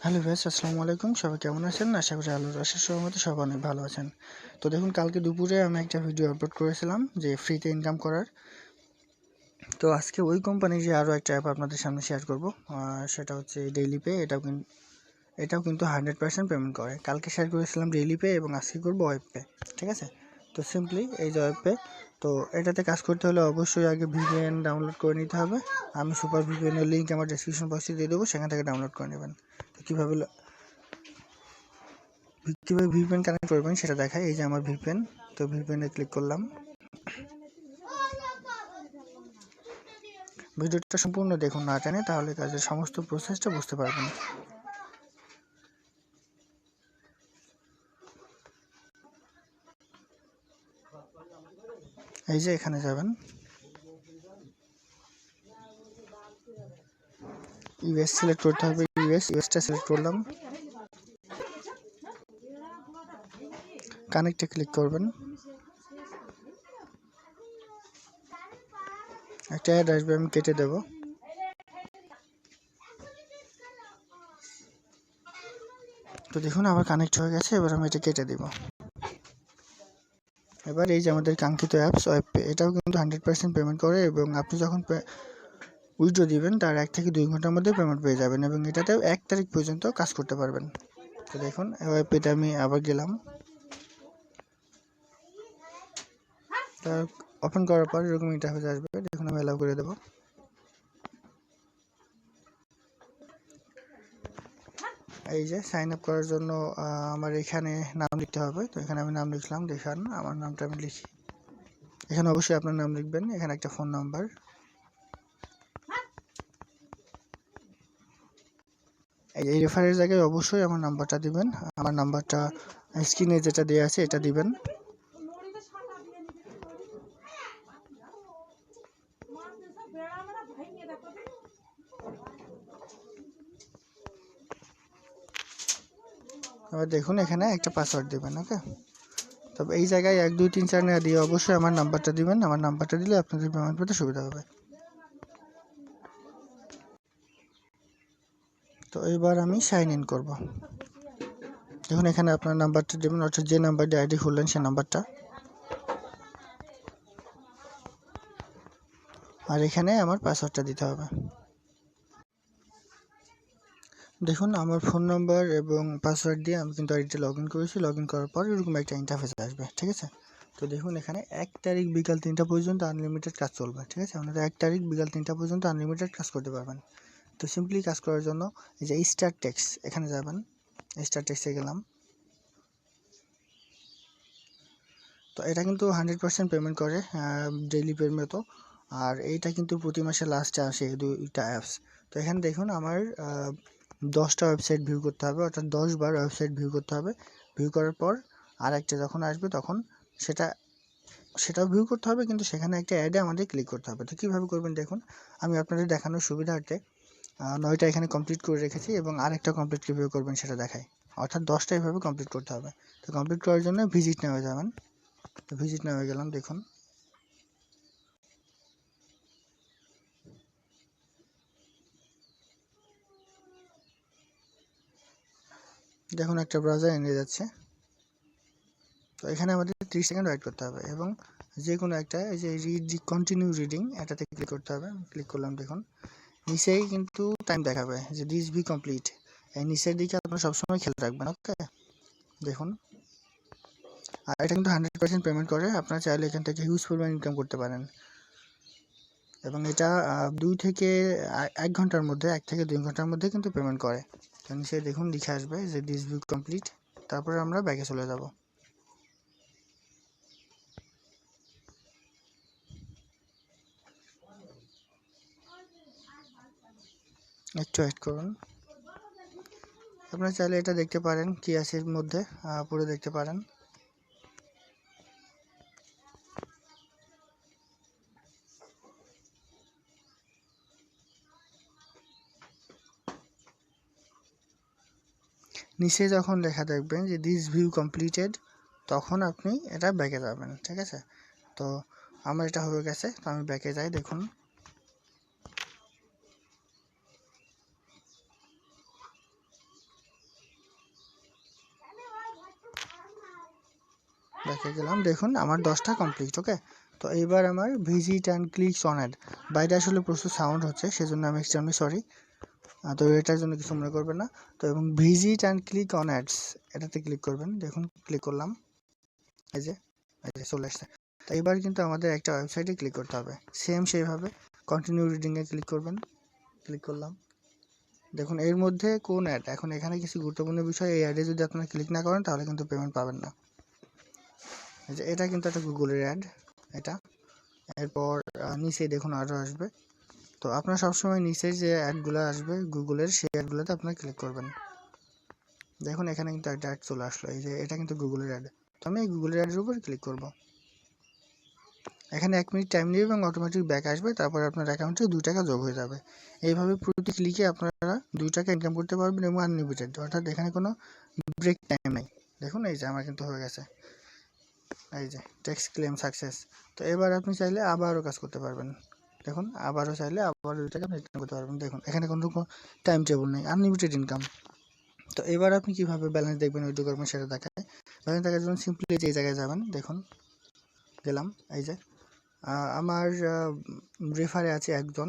Hello vice, আসসালামু আলাইকুম। সবাই কেমন আছেন? আশা করি আল্লাহর অশেষ রহমতে সবাই অনেক ভালো আছেন। তো দেখুন, কালকে দুপুরে আমি একটা ভিডিও আপলোড করেছিলাম যে ফ্রিতে ইনকাম করার। তো আজকে ওই কোম্পানির যে আরও একটা অ্যাপ আপনাদের সামনে শেয়ার করব, সেটা হচ্ছে ডেইলি পে। এটাও কিন্তু 100% পেমেন্ট করে। কালকে শেয়ার করেছিলাম ডেইলি পে এবং আজকে করবো ওয়েব পে। ঠিক আছে? তো সিম্পলি এই যে ওয়েব পে, তো এটাতে কাজ করতে হলে অবশ্যই আগে ভিপিএন ডাউনলোড করে নিতে হবে। আমি সুপার ভিপিএনের লিঙ্ক আমার ডেসক্রিপশন বক্সে দিয়ে দেবো, সেখান থেকে ডাউনলোড করে নেবেন। তো কীভাবে ভিপিএন কানেক্ট করবেন সেটা দেখায়। এই যে আমার ভিপিএন, তো ভিপিএনে ক্লিক করলাম। ভিডিওটা সম্পূর্ণ দেখুন, না জানে তাহলে কাজের সমস্ত প্রসেসটা বুঝতে পারবেন। এই যে এখানে যাবেন, ইউএস সিলেক্ট করতে হবে। ইউএসটা সিলেক্ট করলাম, কানেক্টে ক্লিক করবেন। একটা অ্যাড আসবে, আমি কেটে দেব। তো দেখুন আবার কানেক্ট হয়ে গেছে। এবার আমি এটা কেটে দিব। এবার এই যে আমাদের কাঙ্ক্ষিত অ্যাপস ওয়েব পে, এটাও কিন্তু 100% পেমেন্ট করে এবং আপনি যখন উইথড্র দিবেন তার 1 থেকে 2 ঘন্টার মধ্যে পেমেন্ট পেয়ে যাবেন এবং এটাতেও 1 তারিখ পর্যন্ত কাজ করতে পারবেন। তো দেখুন ওয়েব পেতে আমি আবার গেলাম। ওপেন করার পর এরকম ইন্টারফেস আসবে। দেখুন আমি অ্যালাউ করে দেবো। এই যে সাইন আপ করার জন্য আমার এখানে নাম লিখতে হবে। তো এখানে আমি নাম লিখলাম। দেখুন আমার নামটা আমি লিখি। এখানে অবশ্যই আপনার নাম লিখবেন। এখানে একটা ফোন নাম্বার, এই রেফারের জায়গায় অবশ্যই আমার নাম্বারটা দিবেন। আমার নাম্বারটা স্ক্রিনে যেটা দেওয়া আছে এটা দিবেন। এবার দেখুন এখানে একটা পাসওয়ার্ড দিবেন। ওকে, তবে এই জায়গায় 1 2 3 4 না দিয়ে অবশ্যই আমার নাম্বারটা দিবেন। আমার নাম্বারটা দিলে আপনাদের পেমেন্ট পেতে সুবিধা হবে। তো এবার আমি সাইন ইন করব। দেখুন এখানে আপনার নাম্বারটা দেবেন, অর্থাৎ যে নাম্বার দিয়ে আইডি খুললেন সেই নাম্বারটা। আর এখানে আমার পাসওয়ার্ডটা দিতে হবে। দেখুন আমার ফোন নাম্বার এবং পাসওয়ার্ড দিয়ে আমি কিন্তু আইডিতে লগ ইন করেছি। লগ ইন করার পর এরকম একটা ইন্টারফেস আসবে। ঠিক আছে? তো দেখুন এখানে 1 তারিখ বিকাল 3টা পর্যন্ত আনলিমিটেড কাজ চলবে। ঠিক আছে? আপনারা 1 তারিখ বিকাল 3টা পর্যন্ত আনলিমিটেড কাজ করতে পারবেন। তো সিম্পলি কাজ করার জন্য এই যে স্টার টেক্স, এখানে যাবেন। স্টার টেক্সে গেলাম। তো এটা কিন্তু 100% পেমেন্ট করে ডেইলি পের মতো। আর এইটা কিন্তু প্রতি মাসে লাস্টে আসে এই দুইটা অ্যাপস। তো এখানে দেখুন আমার 10টা ওয়েবসাইট ভিউ করতে হবে, অর্থাৎ 10 বার ওয়েবসাইট ভিউ করতে হবে। ভিউ করার পর আরেকটা যখন আসবে তখন সেটাও ভিউ করতে হবে, কিন্তু সেখানে একটা অ্যাডে আমাদের ক্লিক করতে হবে। তো কীভাবে করবেন দেখুন, আমি আপনাদের দেখানোর সুবিধার্থে 9টা এখানে কমপ্লিট করে রেখেছি এবং আরেকটা কমপ্লিট কীভাবে করবেন সেটা দেখাই। অর্থাৎ 10টা এভাবে কমপ্লিট করতে হবে। তো কমপ্লিট করার জন্য ভিজিট নেওয়া যাবেন। তো ভিজিট নেওয়া গেলাম। দেখুন দেখুন একটা ব্রাউজার এনে যাচ্ছে। তো এখানে আমাদের 30 সেকেন্ড ওয়েট করতে হবে এবং যে কোনো একটা এই যে কন্টিনিউ রিডিং এটাতে ক্লিক করতে হবে। ক্লিক করলাম। দেখুন নিচেই কিন্তু টাইম দেখাবে যে দিস বি কমপ্লিট। এই নিচের দিকে আপনারা সবসময় খেয়াল রাখবেন। ওকে, দেখুন আর এটা কিন্তু 100% পেমেন্ট করে। আপনারা চাইলে এখান থেকে হিউজ পরিমাণ ইনকাম করতে পারেন এবং এটা 2 থেকে 1 ঘন্টার মধ্যে, 1 থেকে 2 ঘন্টার মধ্যে কিন্তু পেমেন্ট করে। তো নিচে দেখুন লিখে আসবে যে দিস বি কমপ্লিট। তারপরে আমরা ব্যাকে চলে যাব। একটু ওয়েট করুন। আপনারা চাইলে এটা দেখতে পারেন কি আছে এর মধ্যে, পুরো দেখতে পারেন। নিচে যখন লেখা দেখবেন যে দিস ভিউ কমপ্লিটেড, তখন আপনি এটা ব্যাকে যাবেন। ঠিক আছে? তো আমার এটা হয়ে গেছে, তো আমি ব্যাকে যাই। দেখুন ব্যাকে গেলাম, দেখুন আমার 10টা কমপ্লিট। ওকে, তো এইবার আমার visit and clicks on ad, বাইরে আসলে প্রচুর সাউন্ড হচ্ছে, সেজন্য আমি এক্সট্রিমলি সরি। তো এটার জন্য কিছু মনে করবেন না। তো এবং visit and click on ads এটাতে ক্লিক করবেন, দেখুন ক্লিক করলাম, এই যে চলে আসছে। তো এবার কিন্তু আমাদের একটা ওয়েবসাইটে ক্লিক করতে হবে, সেম সেইভাবে কন্টিনিউ রিডিংয়ে ক্লিক করবেন, ক্লিক করলাম। দেখুন এর মধ্যে কোন অ্যাড, এখন এখানে কিছু গুরুত্বপূর্ণ বিষয়, এই অ্যাডে যদি আপনারা ক্লিক না করেন তাহলে কিন্তু পেমেন্ট পাবেন না। এই যে এটা কিন্তু একটা গুগলের অ্যাড এটা। এরপর নিচে দেখুন আরও আসবে, তো আপনারা সবসময় নিচের যে অ্যাডগুলো আসবে গুগলের, সেই অ্যাডগুলোতে আপনারা ক্লিক করবেন। দেখুন এখানে কিন্তু একটা অ্যাড চলে আসলো, এই যে এটা কিন্তু গুগলের অ্যাড। তো আমি এই গুগলের অ্যাডের উপর ক্লিক করব। এখানে 1 মিনিট টাইম নেবে এবং অটোমেটিক ব্যাক আসবে, তারপরে আপনার অ্যাকাউন্টে 2 টাকা যোগ হয়ে যাবে। এইভাবে প্রতি ক্লিকে আপনারা 2 টাকা ইনকাম করতে পারবেন এবং আনলিমিটেড, অর্থাৎ এখানে কোনো ব্রেক টাইম নেই। দেখুন এই যে আমার কিন্তু হয়ে গেছে, এই যে ট্যাক্স ক্লেম সাকসেস। তো এবার আপনি চাইলে আবারও কাজ করতে পারবেন, দেখুন আবারও চাইলে আবারও 2 টাকা ইনকাম করতে পারবেন। দেখুন এখানে কোনো টাইম টেবিল নেই, আনলিমিটেড ইনকাম। তো এবার আপনি কীভাবে ব্যালেন্স দেখবেন, উইথড্র করবেন সেটা দেখায়। ব্যালেন্স দেখার জন্য সিম্পলি যে জায়গায় যাবেন, দেখুন গেলাম, এই যে আমার রেফারে আছে একজন।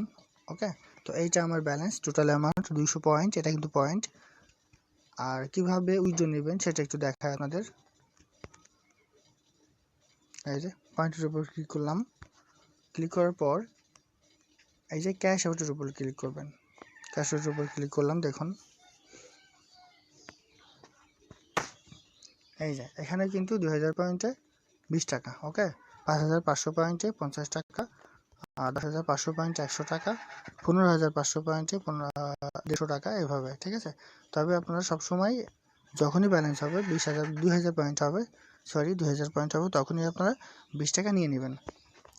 ওকে, তো এইটা আমার ব্যালেন্স, টোটাল অ্যামাউন্ট 200 পয়েন্ট, এটা কিন্তু পয়েন্ট। আর কিভাবে উইথড্র নেবেন সেটা একটু দেখায় আপনাদের। এই যে পয়েন্টের উপর ক্লিক করলাম, ক্লিক করার পর এই যে ক্যাশ আউটের উপর ক্লিক করবেন, ক্যাশ আউটের উপর ক্লিক করলাম। দেখুন এই যে এখানে কিন্তু 2000 পয়েন্টে 20 টাকা, ওকে, 5500 পয়েন্টে 50 টাকা, 10,500 পয়েন্টে 100 টাকা, 15,500 পয়েন্টে 150 টাকা, এভাবে, ঠিক আছে। তবে আপনারা সবসময় যখনই ব্যালেন্স হবে 2000 পয়েন্ট হবে, 2000 পয়েন্ট হবে, তখনই আপনারা 20 টাকা নিয়ে নেবেন।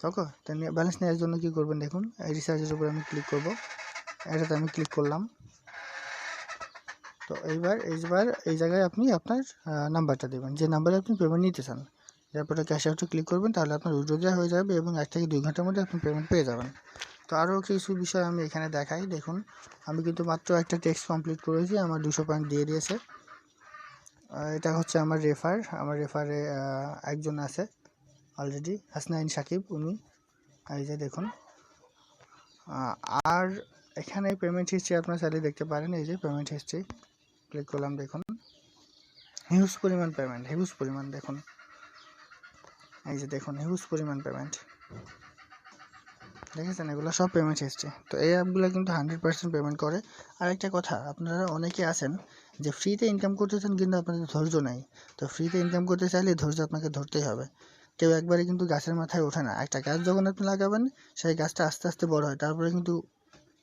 ওকে, তো ব্যালেন্স নেওয়ার জন্য কী করবেন, দেখুন এই রিচার্জের উপর আমি ক্লিক করব, এটাতে আমি ক্লিক করলাম। তো এইবার এই জায়গায় আপনি আপনার নাম্বারটা দেবেন, যে নাম্বারে আপনি পেমেন্ট নিতে চান। তারপরে ক্যাশ আউটে ক্লিক করবেন, তাহলে আপনার উইথড্র দেওয়া হয়ে যাবে এবং 1 থেকে 2 ঘন্টার মধ্যে আপনি পেমেন্ট পেয়ে যাবেন। তো আরও কিছু বিষয় আমি এখানে দেখাই, দেখুন আমি কিন্তু মাত্র একটা টেক্সট কমপ্লিট করেছি, আমার 200 পয়েন্ট দিয়ে দিয়েছে। এটা হচ্ছে আমার রেফার, আমার রেফারে একজন আছে অলরেডি, হাসনাইন সাকিব, উনি, এই যে দেখুন। আর এখানে পেমেন্ট হিস্ট্রি আপনারা চাইলে দেখতে পারেন, এই যে পেমেন্ট হিস্ট্রি ক্লিক করলাম, দেখুন হিউজ পরিমাণ পেমেন্ট, হিউজ পরিমাণ, দেখুন এই যে দেখুন হিউজ পরিমাণ পেমেন্ট, দেখেছেন, এগুলো সব পেমেন্ট হিস্ট্রি। তো এই অ্যাপগুলো কিন্তু 100% পেমেন্ট করে। আর একটা কথা, আপনারা অনেকে আছেন যে ফ্রিতে ইনকাম করতেছেন কিন্তু আপনাদের ধৈর্য নেই। তো ফ্রিতে ইনকাম করতে চাইলে ধৈর্য আপনাকে ধরতেই হবে। কেউ একবারে কিন্তু গাছের মাথায় ওঠে না, একটা গাছ যখন আপনি লাগাবেন সেই গাছটা আস্তে আস্তে বড় হয়, তারপরে কিন্তু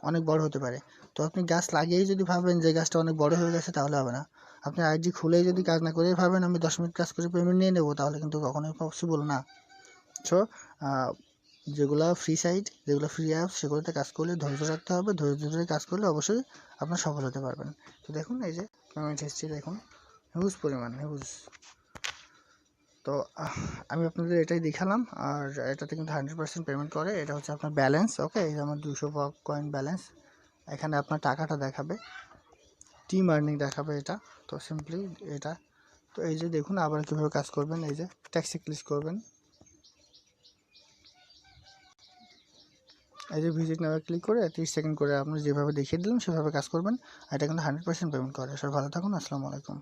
অনেক বড় হতে পারে। তো আপনি গাছ লাগিয়েই যদি ভাবেন যে গাছটা অনেক বড় হয়ে গেছে, তাহলে হবে না। আপনি আইডি খুলেই যদি কাজ না করে ভাবেন আমি 10 মিনিট কাজ করে পেমেন্ট নিয়ে নেবো, তাহলে কিন্তু কখনোই পসিবল না। সো যেগুলো ফ্রি সাইট, যেগুলো ফ্রি অ্যাপ, সেগুলোতে কাজ করলে ধৈর্য রাখতে হবে, ধৈর্য ধরে কাজ করলে অবশ্যই আপনার সফল হতে পারবেন। তো দেখুন এই যে পেমেন্ট হিস্ট্রি, দেখুন হিউজ পরিমাণ, হিউজ। তো আমি আপনাদের এটাই দেখালাম, আর এটাতে কিন্তু 100% পেমেন্ট করে। এটা হচ্ছে আপনার ব্যালেন্স, ওকে, এই যে আমার 200 কয়েন ব্যালেন্স, এখানে আপনার টাকাটা দেখাবে, টিম আর্নিং দেখাবে এটা। তো সিম্পলি এটা, তো এই যে দেখুন আবার কীভাবে কাজ করবেন, এই যে ট্যাক্সে ক্লিক করবেন, এই যে ভিজিট নাও ক্লিক করে 30 সেকেন্ড করে আপনার যেভাবে দেখিয়ে দিলাম সেভাবে কাজ করবেন। আর এটা কিন্তু 100% পেমেন্ট করে। সবাই ভালো থাকুন, আসসালামু আলাইকুম।